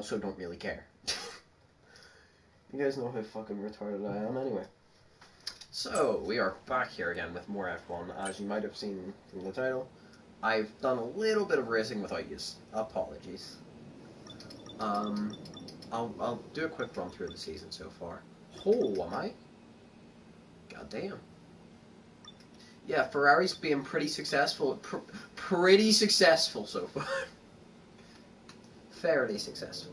also don't really care. You guys know how fucking retarded I am anyway. So, we are back here again with more F1. As you might have seen from the title, I've done a little bit of racing without yous. Apologies. I'll do a quick run through the season so far. Oh, am I? God damn. Yeah, Ferrari's been pretty successful. Pretty successful so far. Fairly successful.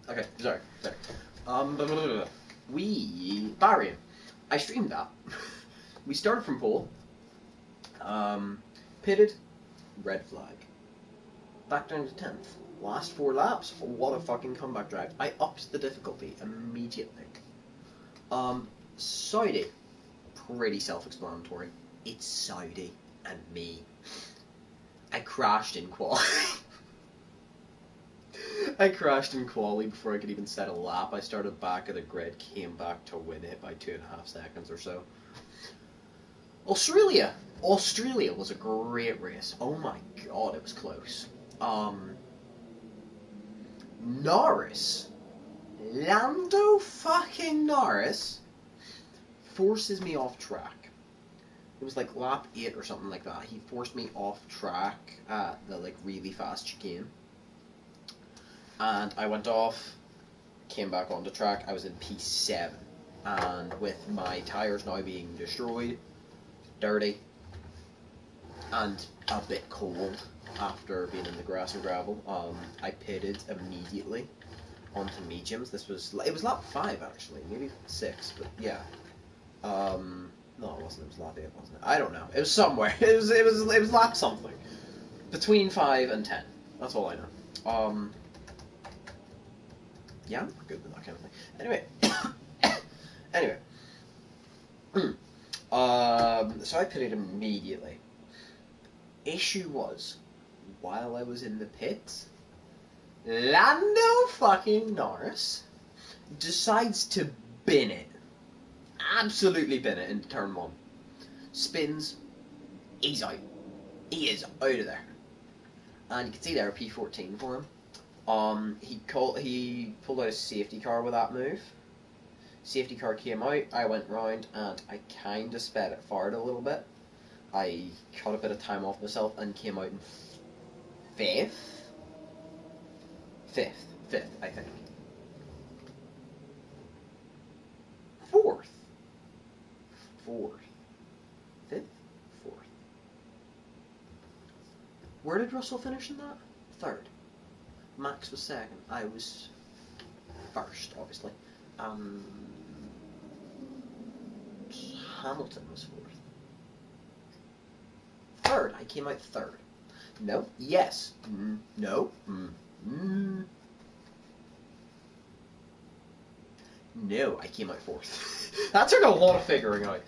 Okay, sorry. Blah, blah, blah, blah. Bahrain. I streamed that. We started from pole. Pitted. Red flag. Back down to 10th. Last 4 laps. What a fucking comeback drive. I upped the difficulty immediately. Saudi. Pretty self-explanatory. It's Saudi and me. I crashed in quali. I crashed in quali before I could even set a lap. I started back of the grid, came back to win it by 2.5 seconds or so. Australia was a great race. Oh my god, it was close. Norris, Lando fucking Norris, forces me off track. It was like lap 8 or something like that. He forced me off track at the like really fast chicane. And I went off, came back onto track. I was in P7, and with my tyres now being destroyed, dirty, and a bit cold after being in the grass and gravel, I pitted immediately onto mediums. It was lap 5 actually, maybe 6, but yeah. No, it wasn't. It was lap 8, wasn't it? I don't know. It was somewhere. It was lap something between 5 and 10. That's all I know. Yeah, I'm good with that kind of thing. Anyway. So I pitted immediately. Issue was, while I was in the pits, Lando fucking Norris decides to bin it. Absolutely bin it into turn 1. Spins. He's out. He is out of there. And you can see there a P14 for him. He pulled out a safety car with that move. Safety car came out, I went round, and I kind of sped it forward a little bit. I cut a bit of time off myself and came out in 5th? 5th, I think. 4th? 5th? 4th. Where did Russell finish in that? 3rd. Max was 2nd. I was 1st, obviously. Hamilton was 4th. 3rd. I came out 3rd. No. Yes. No. No, I came out 4th. That took a lot of figuring out.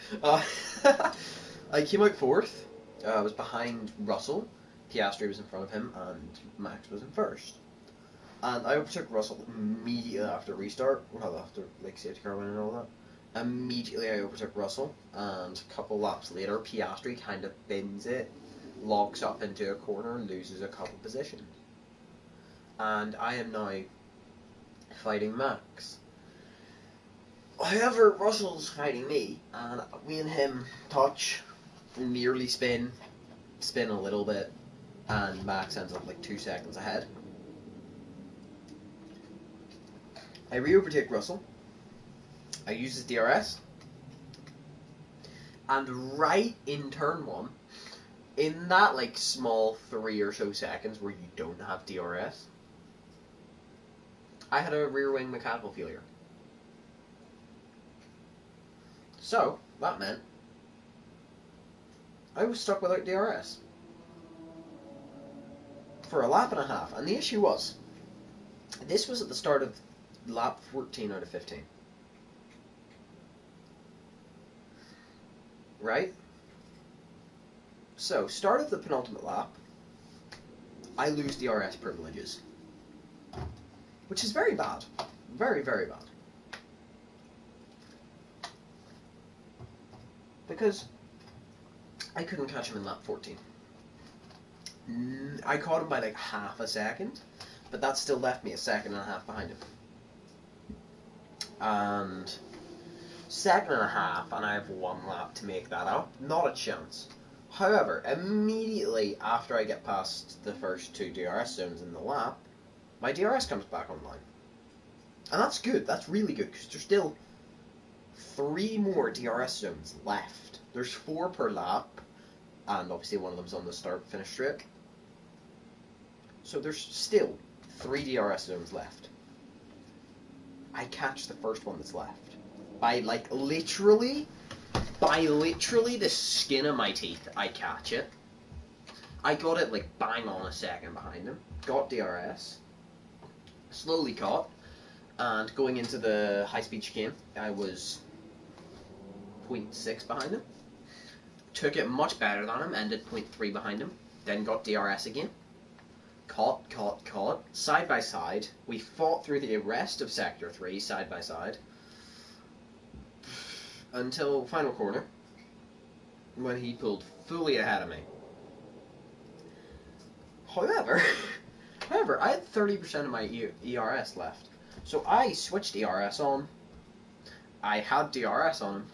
I came out 4th. I was behind Russell. Piastri was in front of him, and Max was in 1st. And I overtook Russell immediately after restart. Well, after like safety car win and all that. Immediately I overtook Russell, and a couple laps later, Piastri kind of bins it, locks up into a corner, and loses a couple positions. And I am now fighting Max. However, Russell's fighting me, and me and him touch, nearly spin a little bit, and Max ends up like 2 seconds ahead. I re-overtake Russell. I use his DRS. And right in turn 1, in that like small 3 or so seconds where you don't have DRS, I had a rear wing mechanical failure. So, that meant I was stuck without DRS for a lap and a half. And the issue was, this was at the start of lap 14 out of 15. Right? So, start of the penultimate lap, I lose DRS privileges. Which is very bad. Very, very bad. Because I couldn't catch him in lap 14. I caught him by like half a second, but that still left me a second and a half behind him. And second and a half, and I have one lap to make that up. Not a chance. However, immediately after I get past the first 2 DRS zones in the lap, my DRS comes back online. And that's good. That's really good, because there's still 3 more DRS zones left. There's 4 per lap, and obviously one of them's on the start-finish strip. So there's still 3 DRS zones left. I catch the first one that's left. By literally the skin of my teeth, I catch it. I got it like bang on a second behind him. Got DRS. Slowly caught. And going into the high-speed chicane, I was 0.6 behind him. Took it much better than him, ended 0.3 behind him. Then got DRS again. Caught. Side by side. We fought through the rest of Sector 3, side by side. Until final corner, when he pulled fully ahead of me. However, I had 30% of my ERS left. So I switched ERS on. I had DRS on him.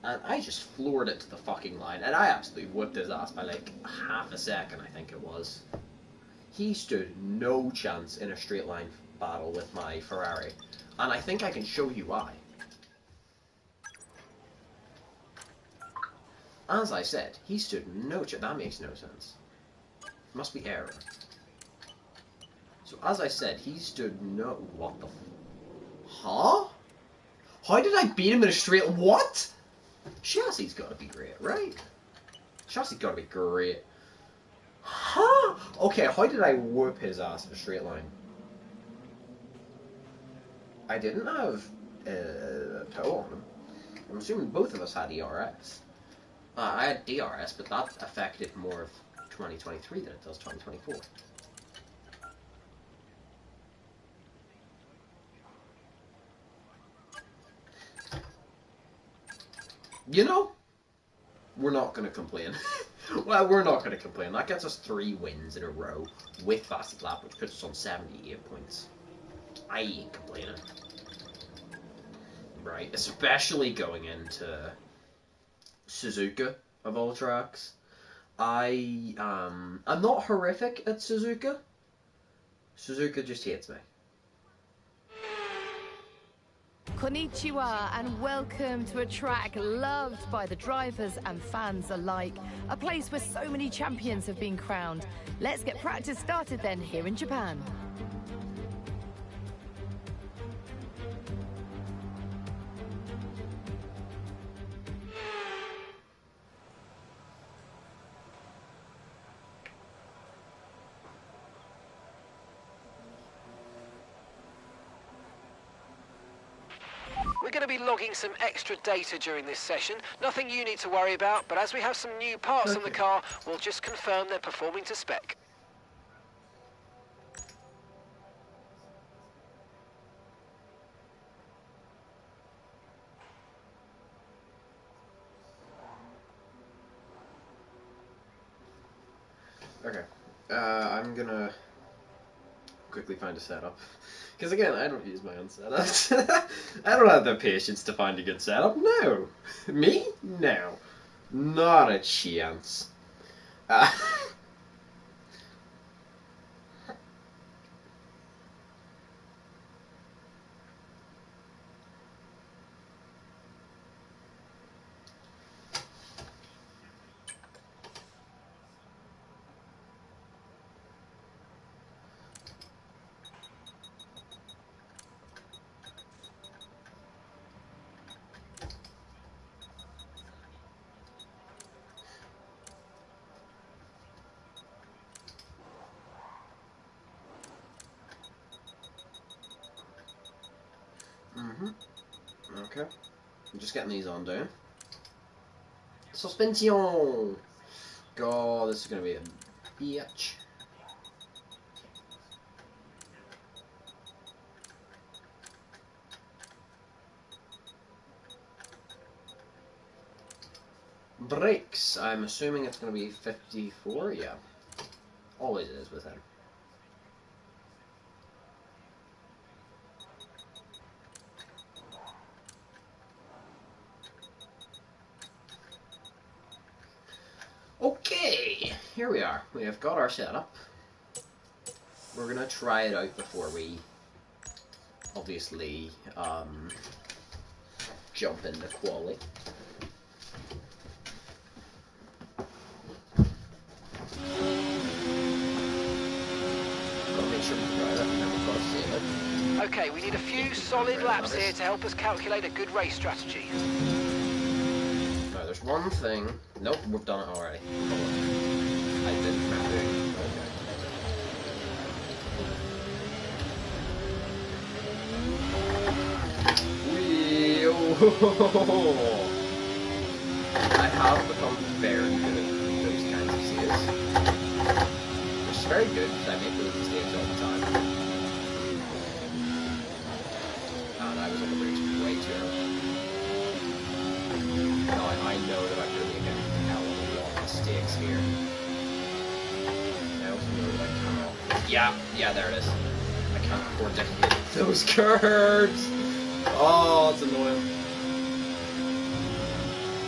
And I just floored it to the fucking line. And I absolutely whipped his ass by like half a second, I think it was. He stood no chance in a straight line battle with my Ferrari. And I think I can show you why. As I said, he stood no chance. That makes no sense. Must be error. So as I said, he stood no... What the... Huh? How did I beat him in a straight... What? Chassis's gotta be great, right? Chassis's gotta be great. Huh? Okay, how did I whoop his ass in a straight line? I didn't have a toe on him. I'm assuming both of us had ERS. I had DRS, but that affected more of 2023 than it does 2024. You know, we're not going to complain. Well, we're not going to complain. That gets us 3 wins in a row with fastest lap, which puts us on 78 points. I ain't complaining. Right, especially going into Suzuka, of all tracks. I'm not horrific at Suzuka. Suzuka just hates me. Konnichiwa and welcome to a track loved by the drivers and fans alike. A place where so many champions have been crowned. Let's get practice started then here in Japan. We're going to be logging some extra data during this session. Nothing you need to worry about, but as we have some new parts on the car, we'll just confirm they're performing to spec. Okay. I'm gonna quickly find a setup. Because again, I don't use my own setups. I don't have the patience to find a good setup. No. Me? No. Not a chance. Okay. I'm just getting these on down. Suspension! god, this is gonna be a bitch. Brakes. I'm assuming it's gonna be 54. Yeah, always is with him. Okay, here we are. We have got our setup. We're gonna try it out before we obviously jump into quali. Gotta make sure we drive it and then we've got to save it. Okay, we need a few solid laps here to help us calculate a good race strategy. Now, there's one thing. Nope, we've done it already. I didn't remember. Okay. I have become very good at those kinds of saves. Which is very good because I make those mistakes all the time. And I was on the bridge way too early. No, I know that I'm going to make a hell of a lot of mistakes here. I also know that I cannot... Yeah, there it is. I can't afford to hit those curves! Oh, it's annoying.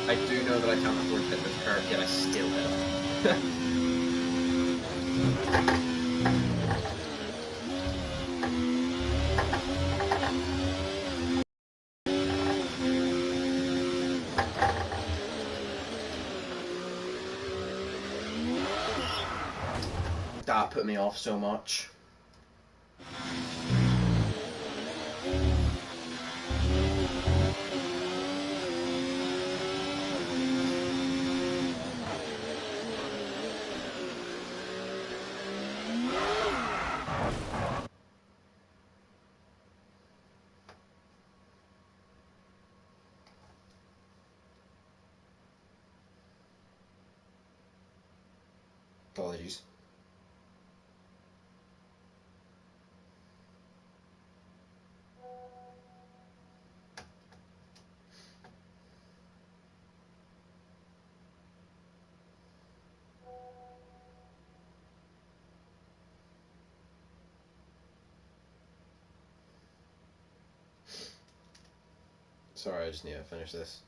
I do know that I can't afford to hit this curve, yet I still hit it. That put me off so much. Apologies. Sorry, I just need to finish this.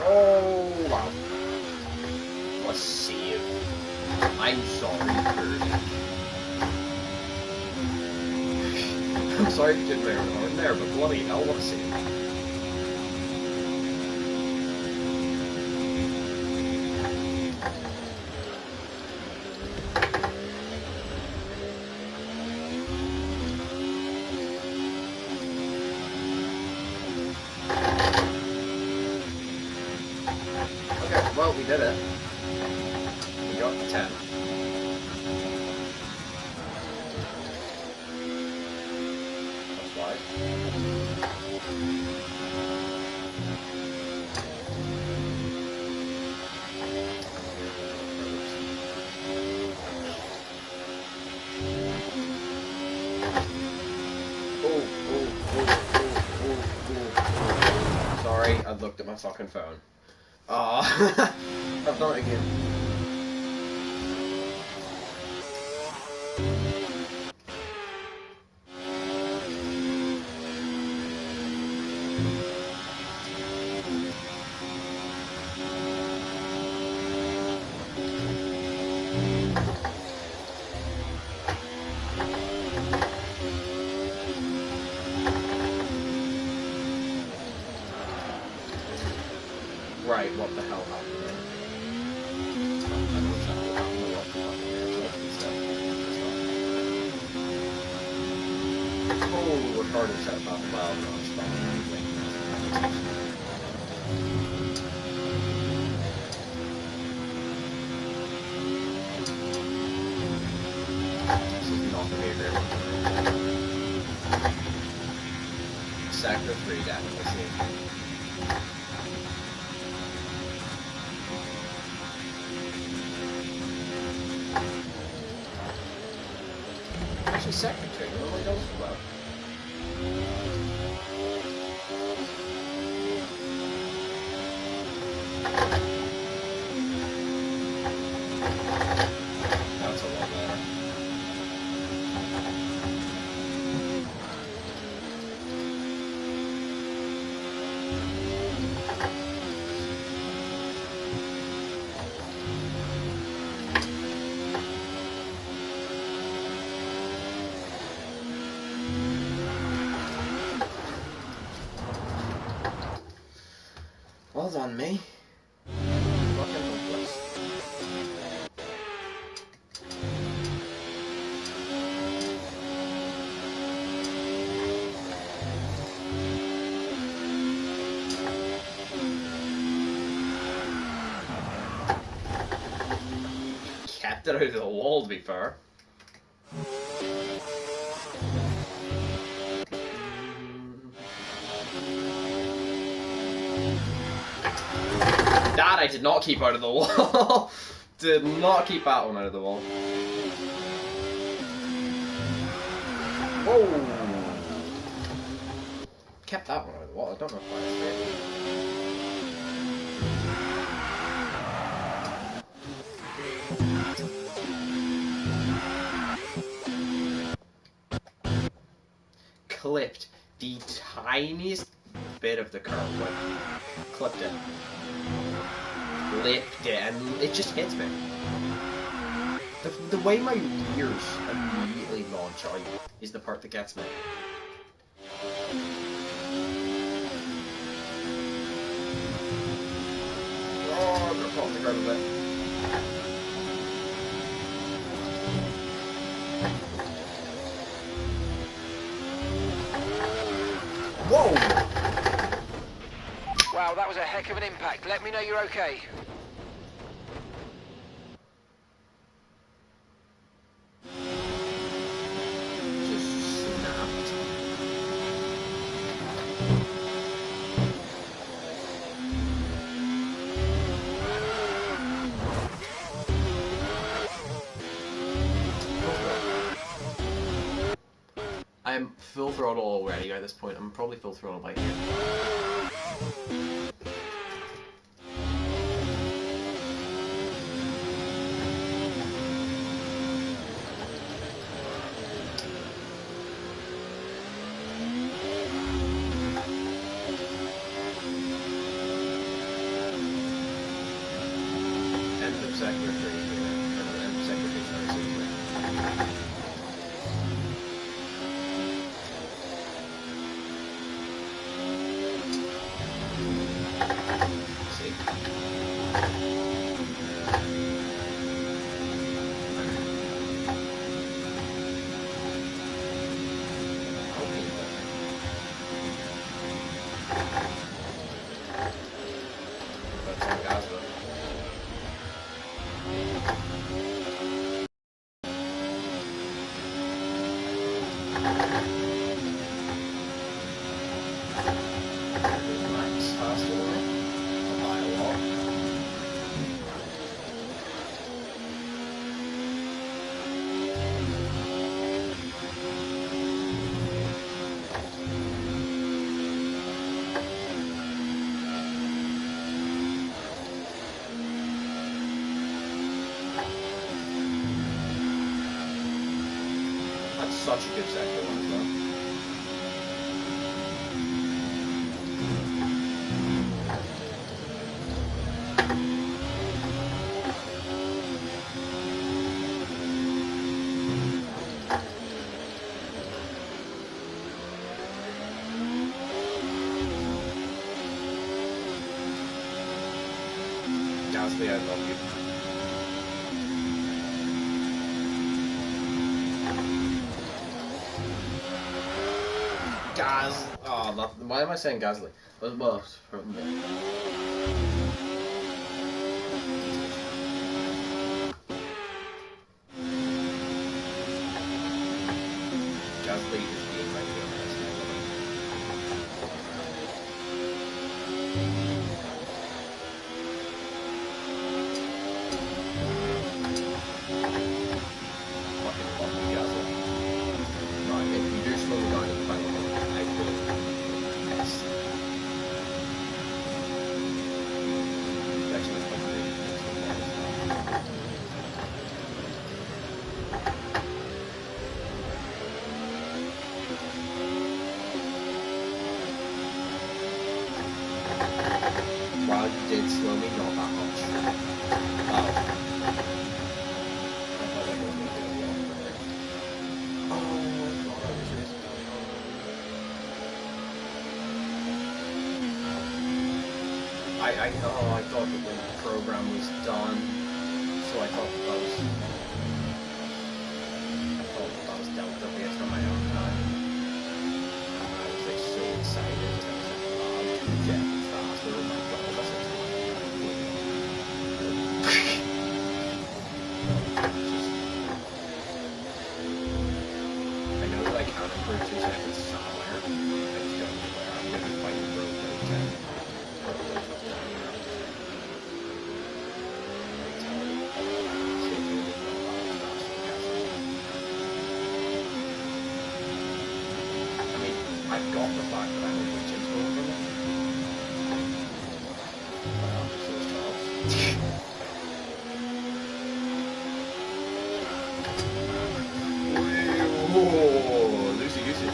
Oh, wow. What a save. I'm sorry, Kirby. I'm sorry for getting my own horn there, but bloody hell, what a save. Okay, well, we did it. We got the 10. That's why. Sorry, I looked at my fucking phone. I've done it again. Right, what the hell happened there? I know exactly what happened. What the fuck oh, recorder set about 12 minutes. This is not going to be a great one. Sector 3, definitely safe. Actually, sector 2, what am I going for that? That's a lot better. Well done, me. Fucking hopeless. Kept it out of the wall, to be fair. That I did not keep out of the wall. Did not keep that one out of the wall. Oh! Kept that one out of the wall. I don't know if I clipped the tiniest bit of the curve. Like, clipped it. Clipped it, and it just hits me. The way my ears immediately launch out is the part that gets me. Oh, I'm gonna fall off the ground a bit. Whoa! Wow, that was a heck of an impact. Let me know you're okay. Just snapped. I'm full throttle already at this point. I'm probably full throttle by here. End of sector 3 here. End of sector 3, sorry, sector 3. Put some gas such a good sector one as well. Gasly, I love you. Oh, nothing. Why am I saying Gasly? Well, from the... Gasly is being my favorite. Fucking Gasly. Right, if you do slow down in the final one, I will. Yes. Actually, it's probably wow, you did slow me not that much. Wow. I thought that the program was done, so I thought that was dealt with based on my own time. I was like so excited. I was like, wow, yeah, faster. Oh my god, that's I know that I can improve 2 seconds somewhere. I just don't know where. I'm going to fight the road for 10. I've got the fact that I'm a legend over it. But I'm just so tough. Whoa, loosey goosey.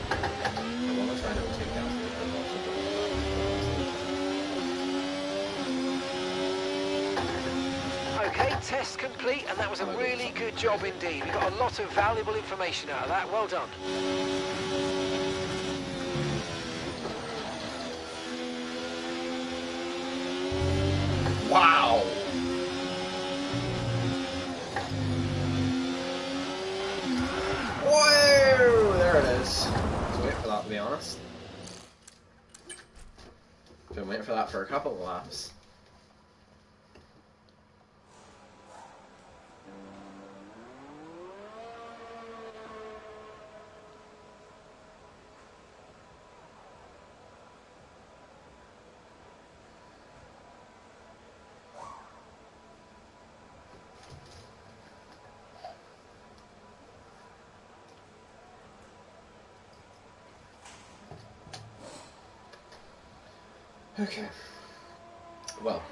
I want to try to take down the Okay, test complete, and that was a really good job indeed. We got a lot of valuable information out of that. Well done. Wow! Whoa! There it is. I was waiting for that, to be honest. Been waiting for that for a couple of laps. Okay. Well,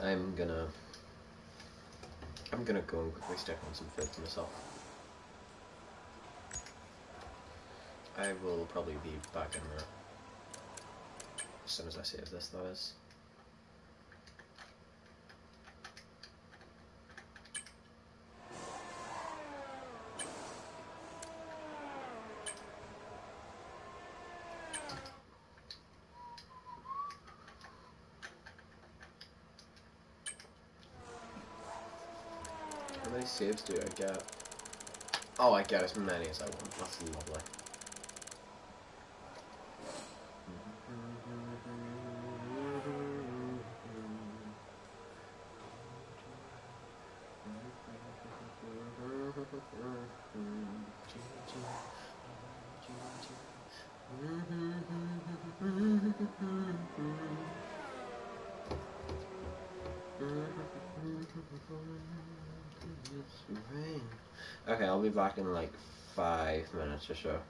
I'm gonna go and quickly stick on some food to myself. I will probably be back in a minute. As soon as I save this, that is. How many saves do I get? Oh, I get as many as I want. That's lovely. Okay, I'll be back in like 5 minutes or so.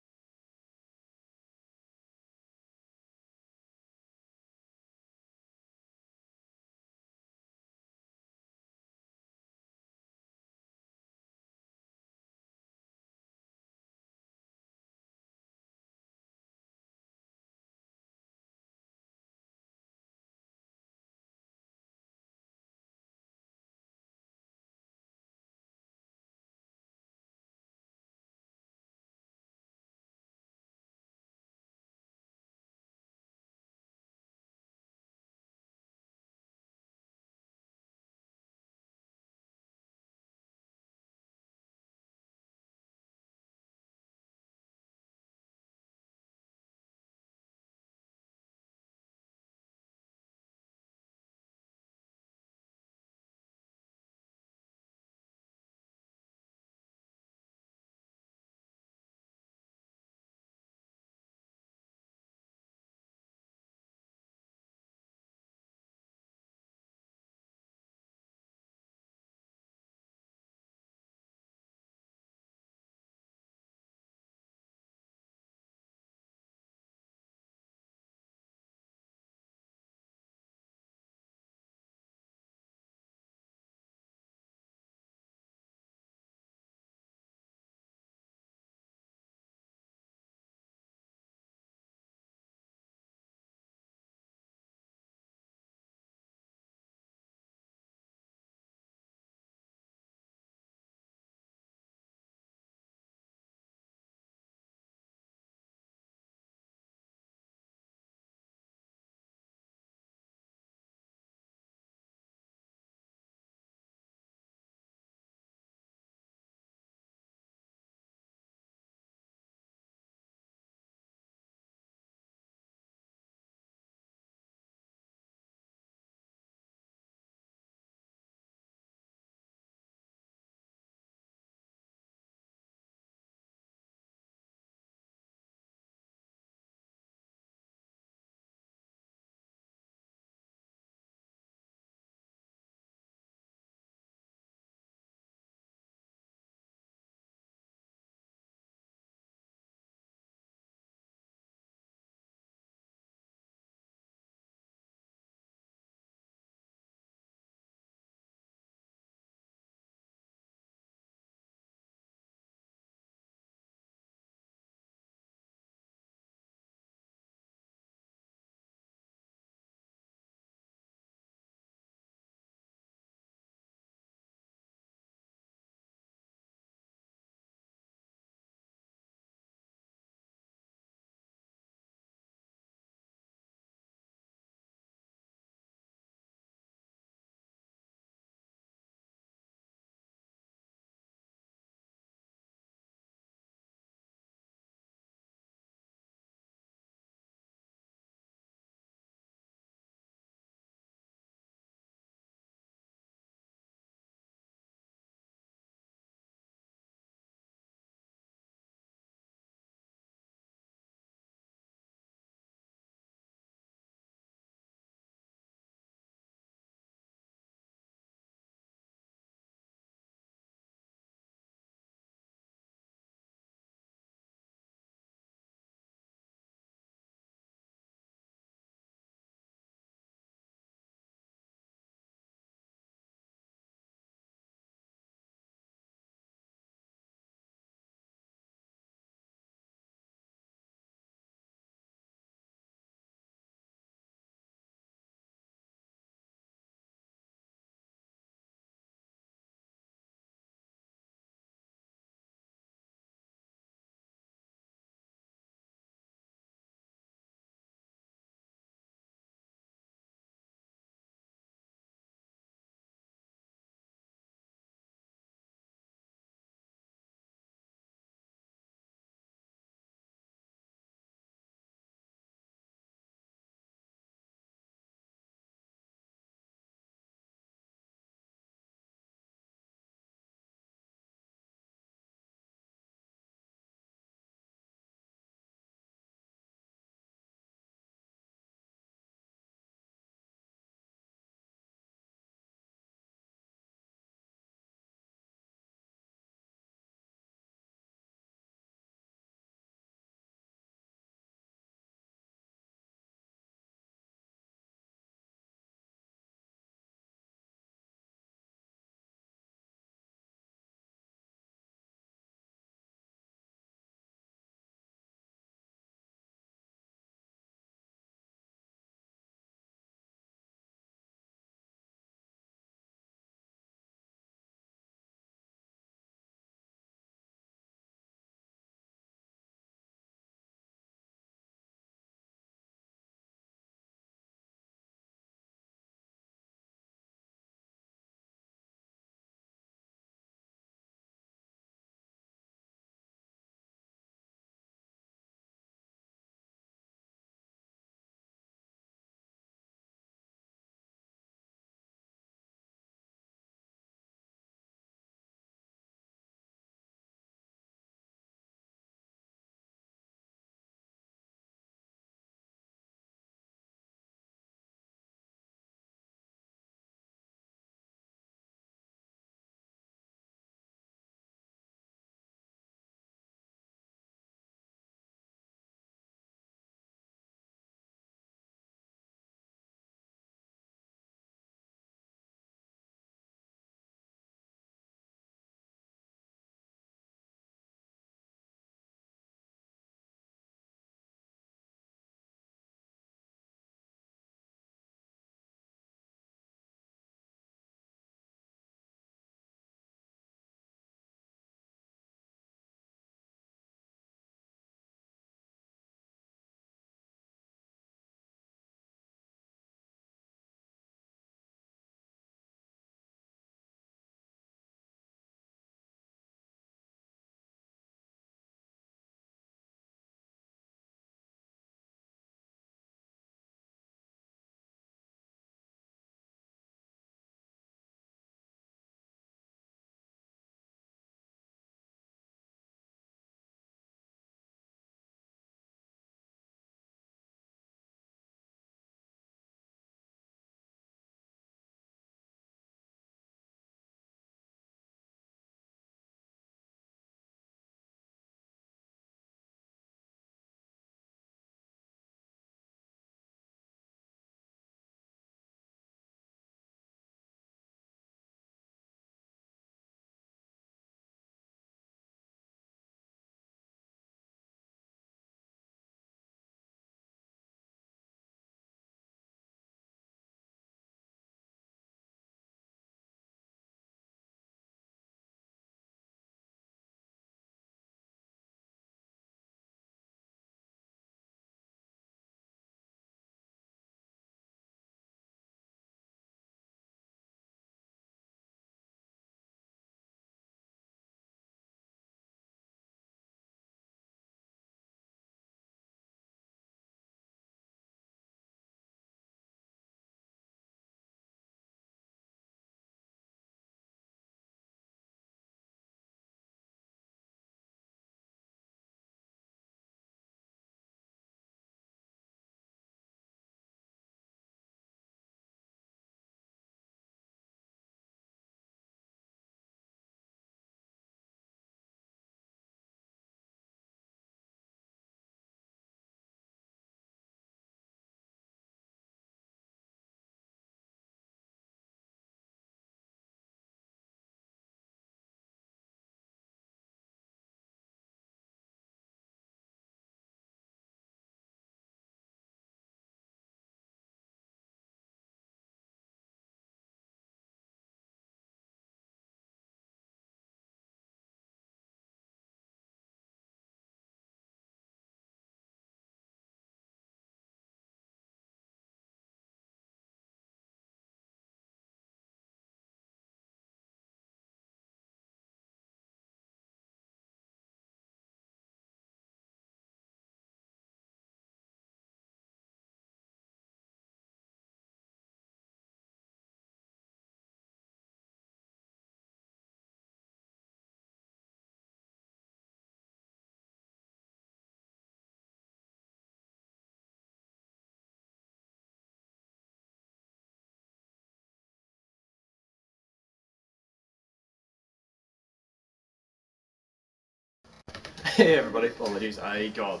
Hey everybody, apologies, I got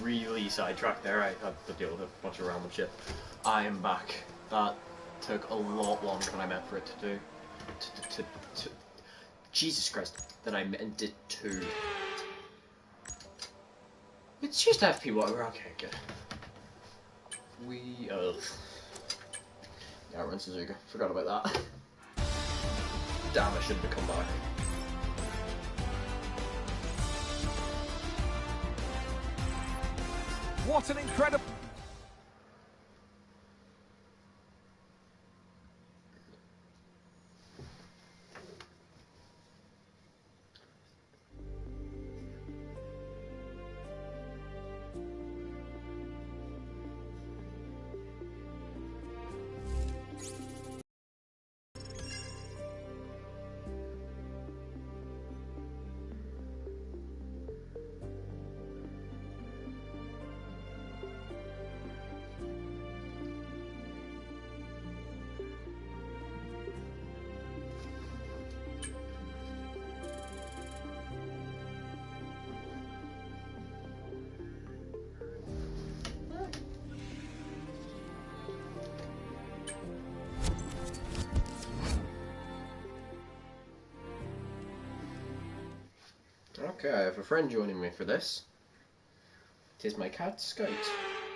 really sidetracked there. I had to deal with a bunch of random shit. I am back. That took a lot longer than I meant for it to do. Jesus Christ, that I meant it to. It's just FP1, we're okay, good. Yeah, we're in Suzuka. Forgot about that. Damn, I shouldn't have come back. What an incredible... Okay, I have a friend joining me for this. It is my cat, Scout,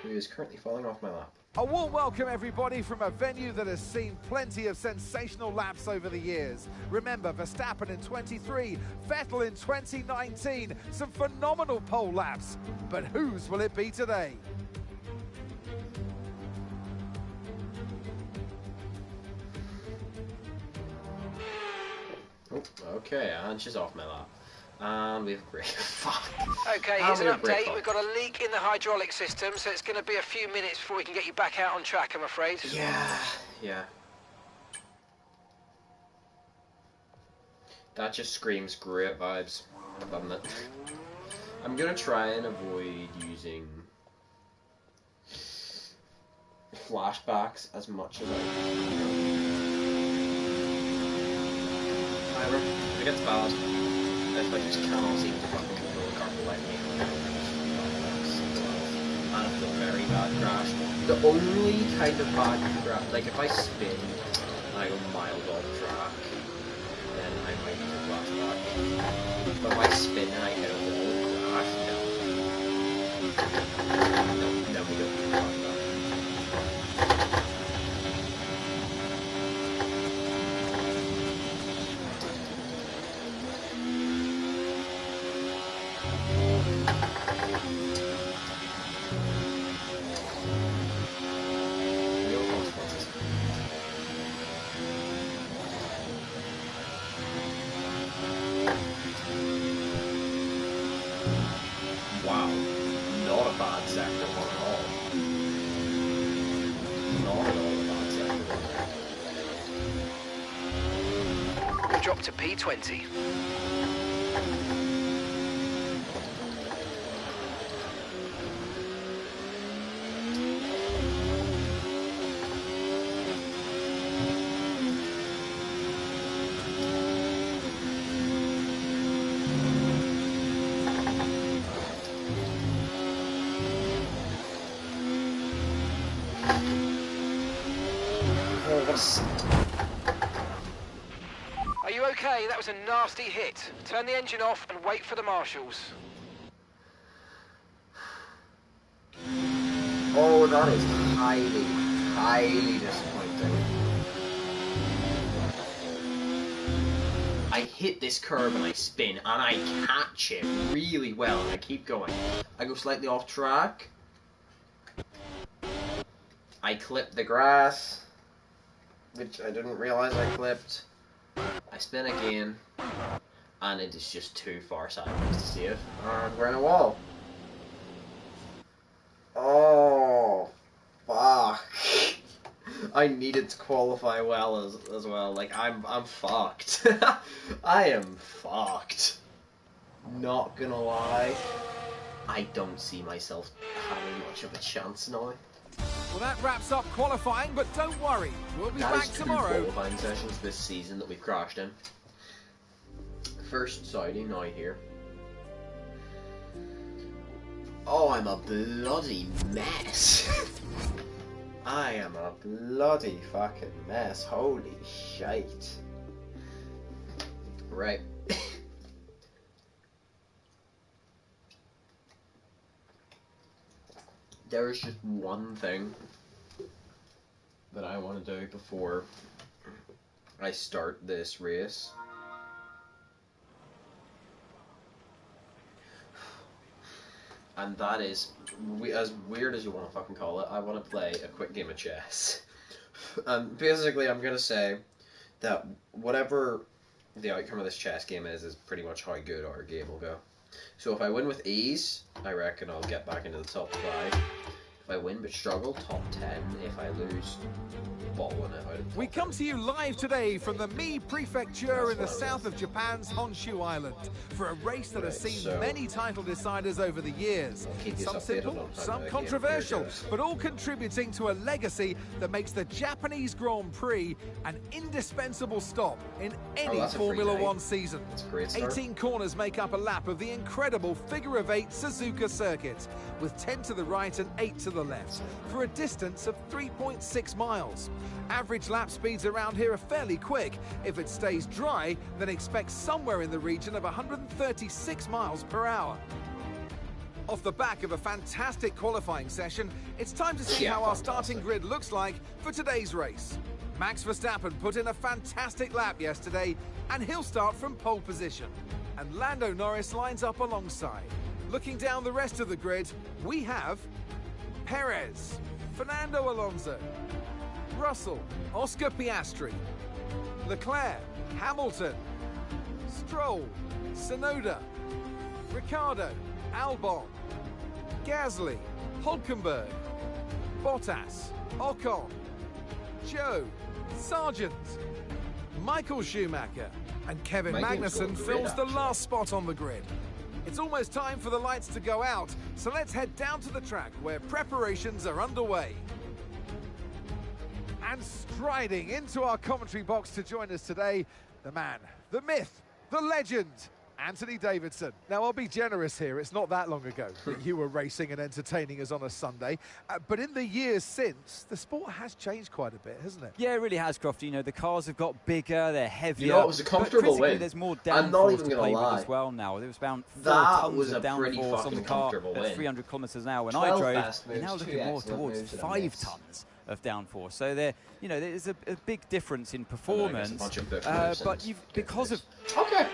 who is currently falling off my lap. A warm welcome, everybody, from a venue that has seen plenty of sensational laps over the years. Remember, Verstappen in 23, Vettel in 2019, some phenomenal pole laps. But whose will it be today? Oh, okay, and she's off my lap. And we've brake. Fuck. Okay, here's an update. We've got a leak in the hydraulic system, so it's going to be a few minutes before we can get you back out on track, I'm afraid. Yeah. That just screams great vibes, doesn't it? I'm gonna try and avoid using flashbacks as much as I can. However, if it gets bad, if I just cannot seem to fucking control the car for like me, and I feel very bad crash. The only kind of bad crash, like if I spin and I go miles off track, then I might use a flashback. But if I spin and I hit a wall and crash, no. No, then we don't do flashback. Wow, not a bad sector one at all. Not at all a bad sector one. We've dropped to P20. Are you okay? That was a nasty hit. Turn the engine off and wait for the marshals. Oh, that is highly, highly disappointing. I hit this curve and I spin and I catch it really well and I keep going. I go slightly off track. I clip the grass, which I didn't realize I clipped. I spin again, and it is just too far sideways to see it. And we're in a wall. Oh, fuck. I needed to qualify well as well. Like, I'm fucked. I am fucked. Not gonna lie. I don't see myself having much of a chance now. Well, that wraps up qualifying, but don't worry, we'll be back tomorrow. That is 2 qualifying sessions this season that we've crashed in. First Saudi, now here. Oh, I'm a bloody mess. I am a bloody fucking mess. Holy shite. Right. There is just one thing that I want to do before I start this race. And that is, as weird as you want to fucking call it, I want to play a quick game of chess. And basically I'm going to say that whatever the outcome of this chess game is pretty much how good our game will go. So if I win with ease, I reckon I'll get back into the top 5. If I win but struggle, top 10. If I lose, ball win it out of top We come 10. to you live today from the Mi Prefecture in the south of Japan's Honshu Island for a race that has seen many title deciders over the years. Some simple, some controversial, but all contributing to a legacy that makes the Japanese Grand Prix an indispensable stop in any Formula One season. 18 corners make up a lap of the incredible figure-of-8 Suzuka circuit, with 10 to the right and 8 to the left, for a distance of 3.6 miles. Average lap speeds around here are fairly quick. If it stays dry, then expect somewhere in the region of 136 miles per hour. Off the back of a fantastic qualifying session, it's time to see how our starting grid looks like for today's race. Max Verstappen put in a fantastic lap yesterday, and he'll start from pole position. And Lando Norris lines up alongside. Looking down the rest of the grid, we have Perez, Fernando Alonso, Russell, Oscar Piastri, Leclerc, Hamilton, Stroll, Tsunoda, Ricciardo, Albon, Gasly, Hulkenberg, Bottas, Ocon, Joe, Sargent, Michael Schumacher, and Kevin Magnussen fills the last spot on the grid. It's almost time for the lights to go out, so let's head down to the track where preparations are underway. And striding into our commentary box to join us today, the man, the myth, the legend, Anthony Davidson. Now, I'll be generous here. It's not that long ago that you were racing and entertaining us on a Sunday. But in the years since, the sport has changed quite a bit, hasn't it? Yeah, it really has, Crofty. You know, the cars have got bigger, they're heavier. You know, it was a comfortable win. There's more I'm not even downforce to play with lie. as well now. There was about 4 That tons was of a pretty downforce on fucking the car comfortable at win. 300 kilometres an hour. When 12 I drove, fast they're moves, now 2 looking more excellent towards moves, and a 5 miss. tons of downforce. So there, you know, there's a big difference in performance. But because of okay.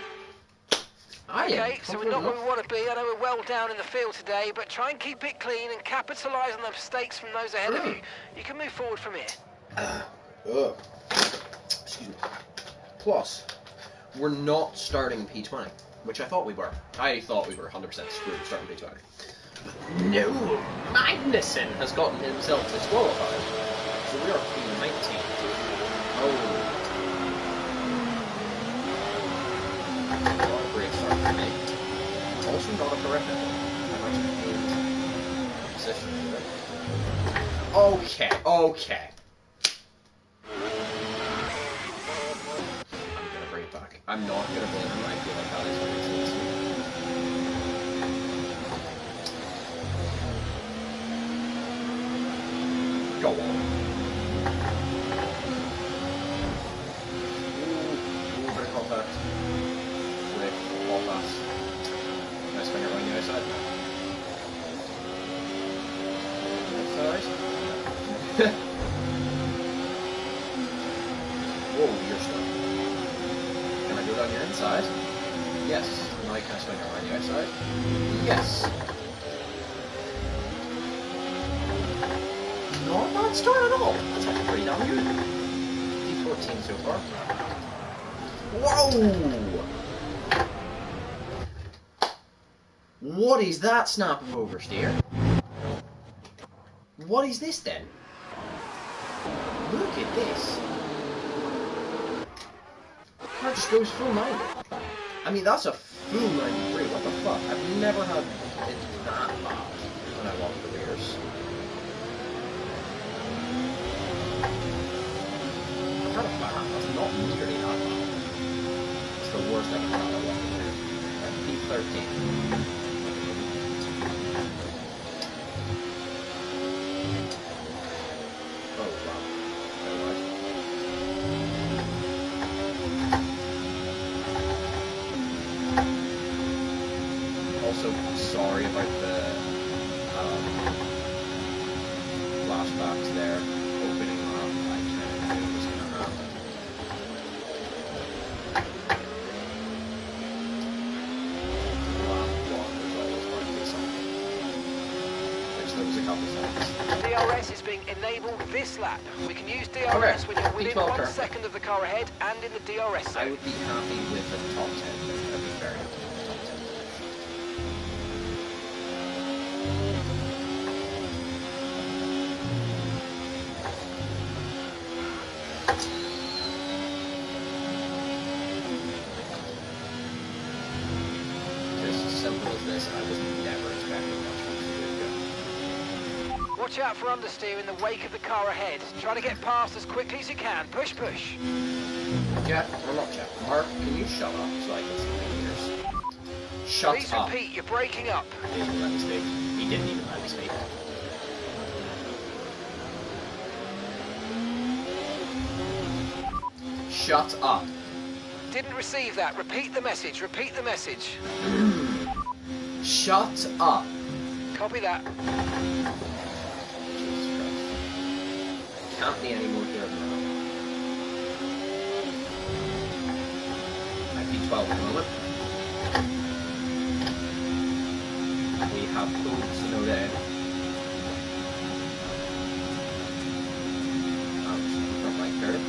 Okay, so we're not where we want to be. I know we're well down in the field today, but try and keep it clean and capitalise on the mistakes from those ahead of you. You can move forward from here. Excuse me. Plus, we're not starting P20, which I thought we were. I thought we were 100% screwed starting P20. No! Magnussen has gotten himself disqualified. So we are P19. Oh. Not a great start for me. Also not a horrific one. I'm actually position here. Okay, okay. I'm gonna bring it back. I'm not gonna blame him. I feel like that is what it is. Go on. Ooh, bit of contact. All pass. Nice finger on the outside. Outside. Whoa, you're slow. Can I go down your inside? Yes. Now I can swing around the outside. Yes. Not a bad start at all. That's actually pretty damn good. P14 so far. Whoa! What is that snap of oversteer? What is this then? Look at this. Car just goes full 90. I mean, that's a full 93. What the fuck? I've never had it that bad when I walk the rears. Kind of bad. That's not nearly that bad. It's the worst I've had at walking the rears. P13. DRS is being enabled this lap. We can use DRS when you're within 1 second of the car ahead and in the DRS zone. I would be happy with a top 10. I'd be very happy with a top 10. Watch out for understeer in the wake of the car ahead. Try to get past as quickly as you can. Push, push. Jeff, or not Jeff, Mark, can you shut up so I can see my ears? Shut Please up. repeat, you're breaking up. He didn't let me speak. He didn't even let me speak. Shut up. Didn't receive that. Repeat the message. Repeat the message. Shut up. Copy that. Can't be any more here now. IP12 at the moment. We have pulled Suzuka in. From right there.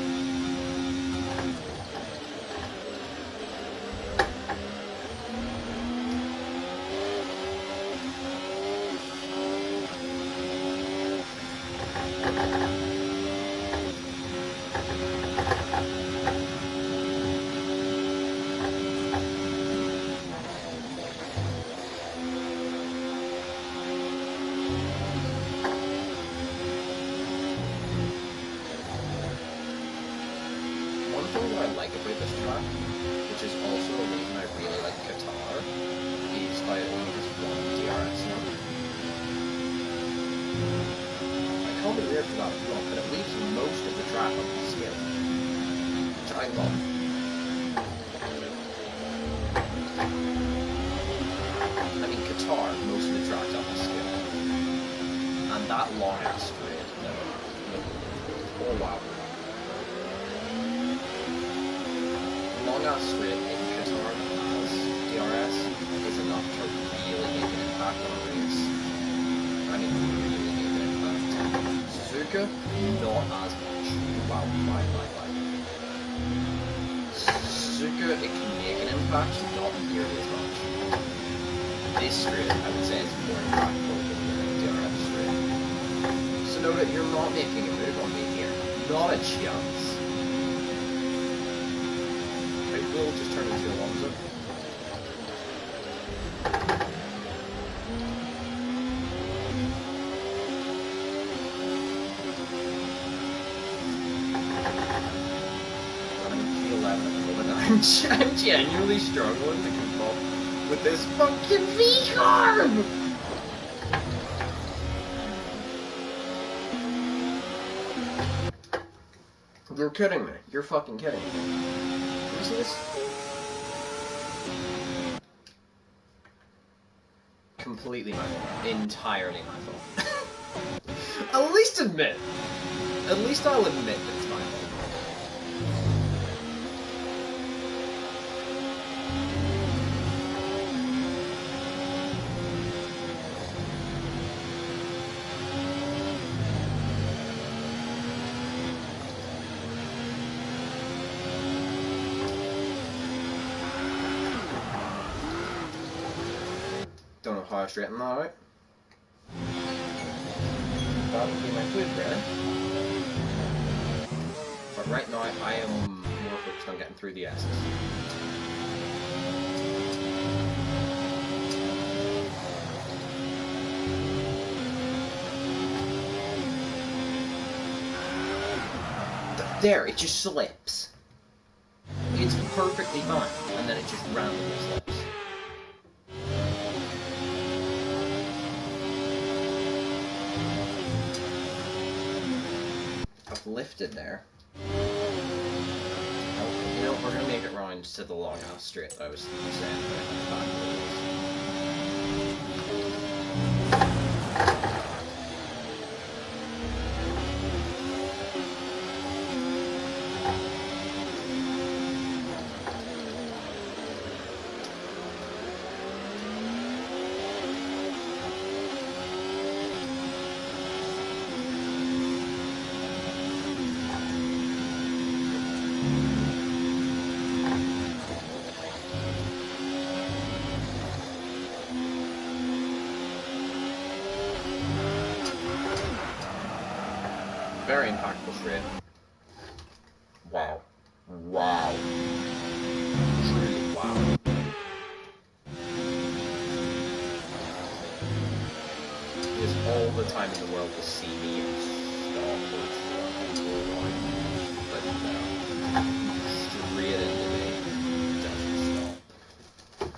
Suzuka, not as much. Wow, Suzuka, it can make an impact, not nearly as much. This straight, I would say, is more impactful than the DRS straight. So know that you're not making a move on me here. Not a chance. Right, we'll just turn into Alonso. I'm genuinely struggling to keep up with this fucking V-carb! You're kidding me. You're fucking kidding me. You see this? Completely my fault. Entirely my fault. At least admit. At least I'll admit that it's my fault. Don't know how I straighten that out. That would be my food really. But right now I am more focused on getting through the S's. There, it just slips. It's perfectly fine, and then it just randomly slips. I've lifted there. Oh, you know, we're gonna make it round to the long ass straight that I was saying. very impactful straight. Wow. Wow. Truly wow. He has all the time in the world to see me and stop but no. Straight into me. Doesn't stop.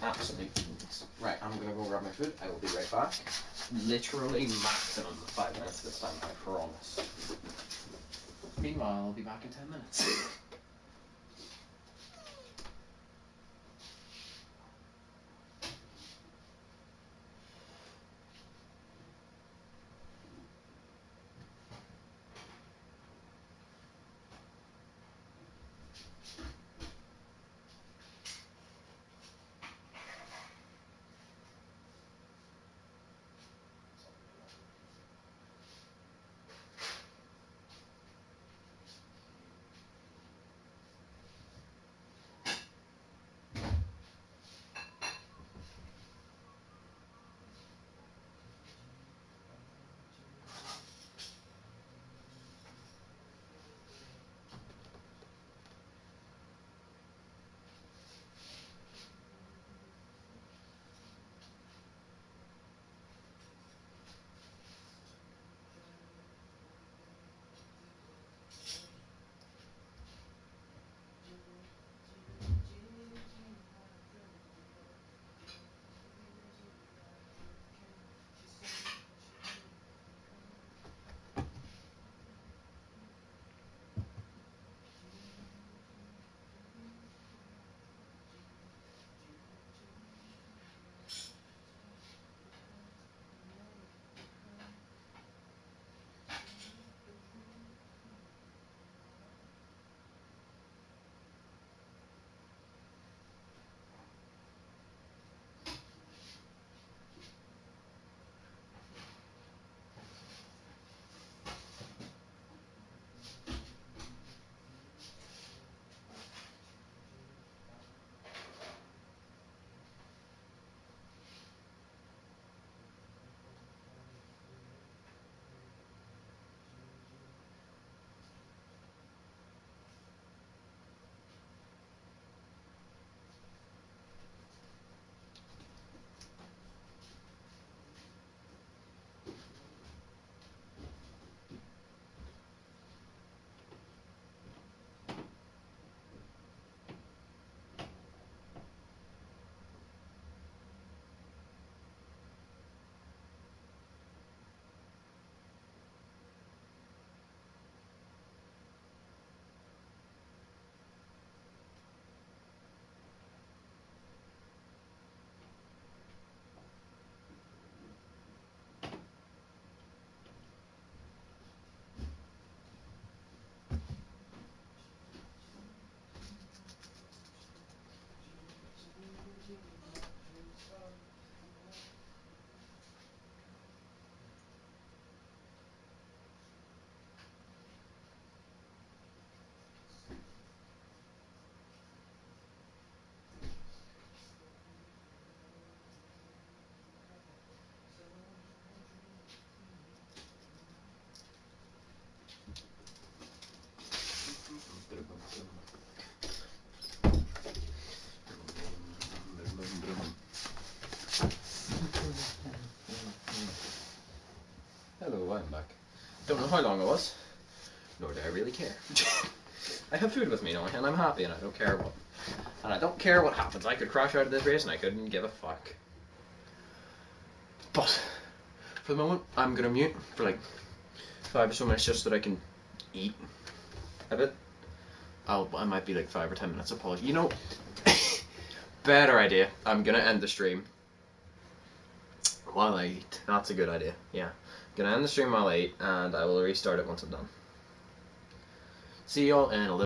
Absolute genius. Right, I'm gonna go grab my food. I will be right back. Literally maximum 5 minutes this time, I promise. Meanwhile, I'll be back in 10 minutes. Hello, I'm back. Don't know how long it was, nor do I really care. I have food with me now, and I'm happy, and I don't care what. And I don't care what happens. I could crash out of this race, and I couldn't give a fuck. But for the moment, I'm gonna mute for like 5 or so minutes just so that I can eat a bit. I might be like 5 or 10 minutes. Apologies. You know, better idea. I'm gonna end the stream while I eat. That's a good idea. Yeah. Gonna end the stream while I eat, and I will restart it once I'm done. See y'all in a little